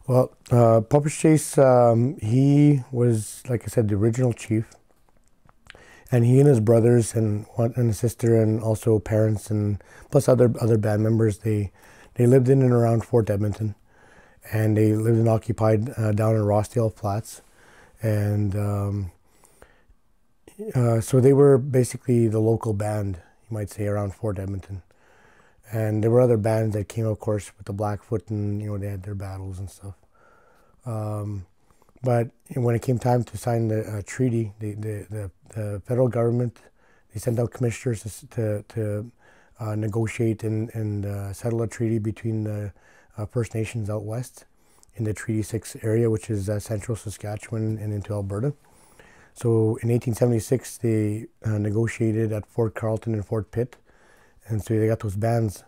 Well, Papaschase, he was, like I said, the original chief, and he and his brothers and a sister and also parents and plus other band members, they lived in and around Fort Edmonton, and they lived and occupied down in Rossdale Flats, and so they were basically the local band, you might say, around Fort Edmonton. And there were other bands that came, of course, with the Blackfoot, and they had their battles and stuff. But when it came time to sign the treaty, the federal government, they sent out commissioners to negotiate and settle a treaty between the First Nations out west in the Treaty 6 area, which is central Saskatchewan and into Alberta. So in 1876, they negotiated at Fort Carlton and Fort Pitt, and so they got those bands.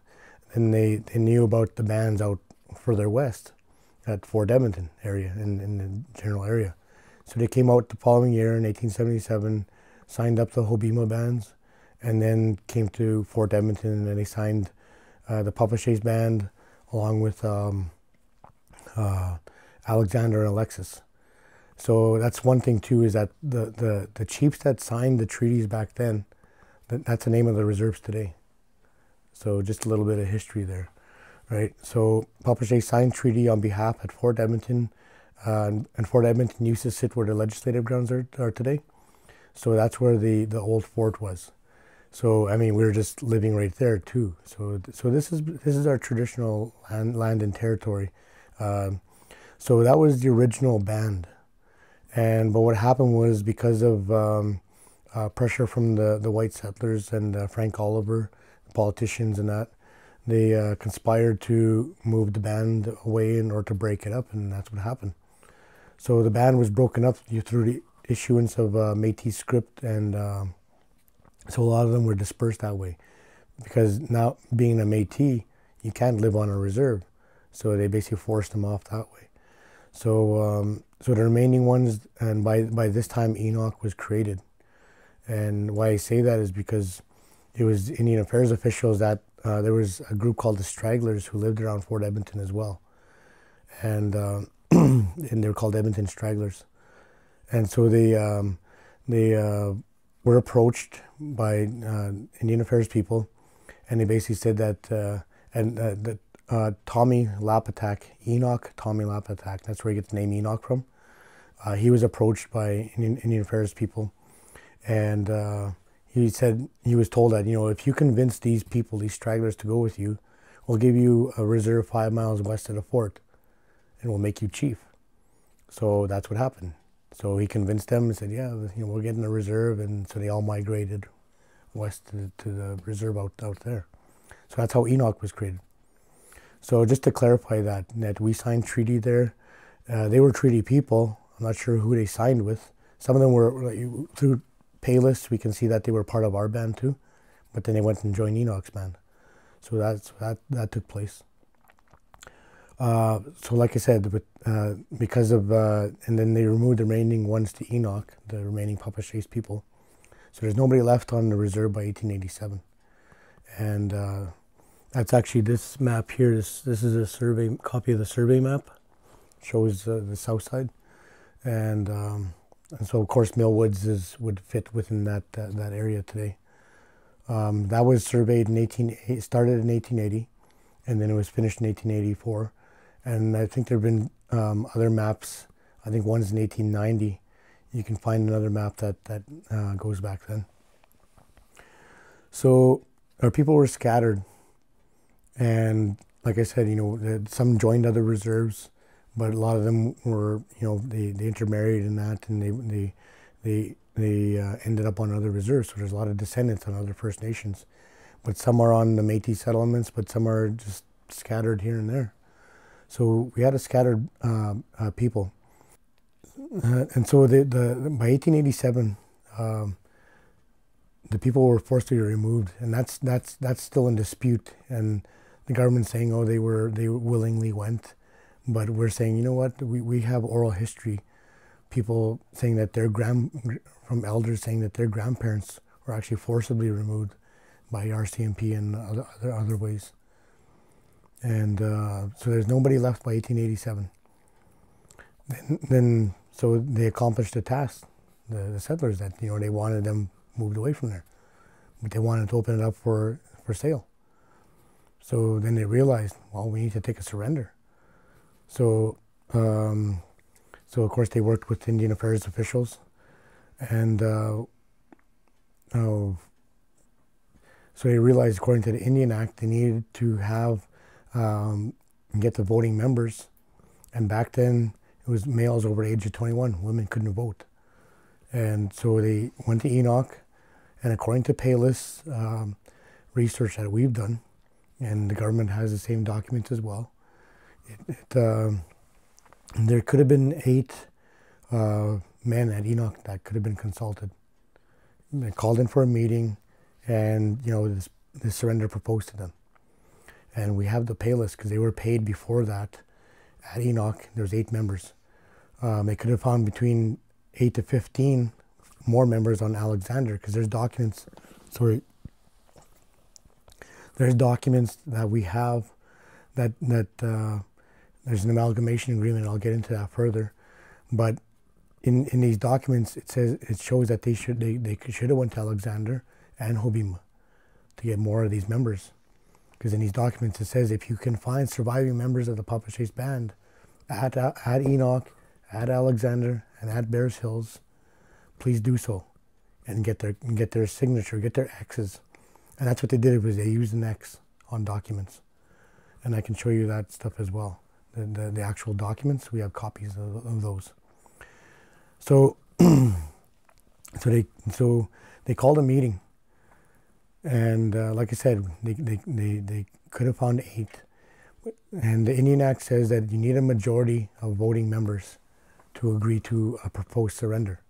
And they knew about the bands out further west at Fort Edmonton area, in the general area. So they came out the following year in 1877, signed up the Hobima bands, and then came to Fort Edmonton, and they signed the Papaschase band along with Alexander and Alexis. So that's one thing too, is that the chiefs that signed the treaties back then, that's the name of the reserves today. So just a little bit of history there, right? So Papaschase signed treaty on behalf at Fort Edmonton, and Fort Edmonton used to sit where the legislative grounds are today. So that's where the old fort was. So I mean, we were just living right there too. So this is our traditional land and territory. So that was the original band, but what happened was, because of pressure from the white settlers and Frank Oliver, politicians and that, they conspired to move the band away in order to break it up, and that's what happened. So the band was broken up through the issuance of Métis script, and so a lot of them were dispersed that way, because now being a Métis, you can't live on a reserve, so they basically forced them off that way. So so the remaining ones, and by this time Enoch was created, and why I say that is because it was Indian Affairs officials that there was a group called the Stragglers who lived around Fort Edmonton as well, and and they were called Edmonton Stragglers, and so they were approached by Indian Affairs people, and they basically said that Tommy Lapatak, Enoch Tommy Lapatak, that's where he gets the name Enoch from. He was approached by Indian Affairs people, and he said he was told that, if you convince these people, these stragglers, to go with you, we'll give you a reserve 5 miles west of the fort, and we'll make you chief. So that's what happened. So he convinced them and said, yeah, we're getting a reserve, and so they all migrated west to the reserve out there. So that's how Enoch was created. So just to clarify that we signed treaty there. They were treaty people. I'm not sure who they signed with. Some of them were through Payless. We can see that they were part of our band too, but then they went and joined Enoch's band. So that took place. So like I said, because of and then they removed the remaining ones to Enoch, the remaining Papaschase people. So there's nobody left on the reserve by 1887, and that's actually this map here. This is a survey copy of the survey map. Shows the south side, and so of course Mill Woods would fit within that area today. That was surveyed started in 1880, and then it was finished in 1884. And I think there have been other maps. I think one's in 1890. You can find another map that goes back then. So our people were scattered, and like I said, some joined other reserves, but a lot of them were, they intermarried and that, and they ended up on other reserves. So there's a lot of descendants on other First Nations, but some are on the Métis settlements, but some are just scattered here and there. So we had a scattered people, and so by 1887, the people were forcibly removed, and that's still in dispute. And the government's saying, oh, they willingly went, but we're saying, you know what? We have oral history, people saying that from elders saying that their grandparents were actually forcibly removed by RCMP and other ways. And so there's nobody left by 1887. So they accomplished the task, the settlers, that they wanted them moved away from there, but they wanted to open it up for sale. So then they realized, well, we need to take a surrender. So so of course they worked with Indian Affairs officials, and so they realized, according to the Indian Act, they needed to have get the voting members, and back then it was males over the age of 21. Women couldn't vote, and so they went to Enoch, and according to Payless research that we've done, and the government has the same documents as well, there could have been 8 men at Enoch that could have been consulted. They called in for a meeting, and this surrender proposed to them. And we have the pay list because they were paid before that. At Enoch, there's 8 members. They could have found between 8 to 15 more members on Alexander, because there's documents. There's documents that we have that there's an amalgamation agreement. I'll get into that further, but in these documents it shows that they should have went to Alexander and Hobima to get more of these members, because in these documents it says, if you can find surviving members of the Papaschase band at Enoch, at Alexander, and at Bears Hills, please do so, and get their signature, get their X's. And that's what they did, was they used an X on documents, and I can show you that stuff as well. The actual documents, we have copies of those. So so they called a meeting, and like I said, they could have found 8, and the Indian Act says that you need a majority of voting members to agree to a proposed surrender.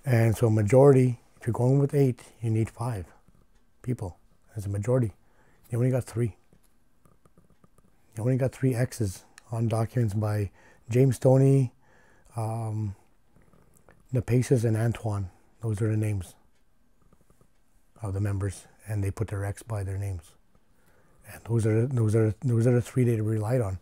And so a majority, if you're going with 8, you need 5 people as a majority. You only got 3. You only got 3 X's on documents by James Stoney, Napaces, and Antoine. Those are the names of the members, and they put their X by their names. And those are the 3 they relied on.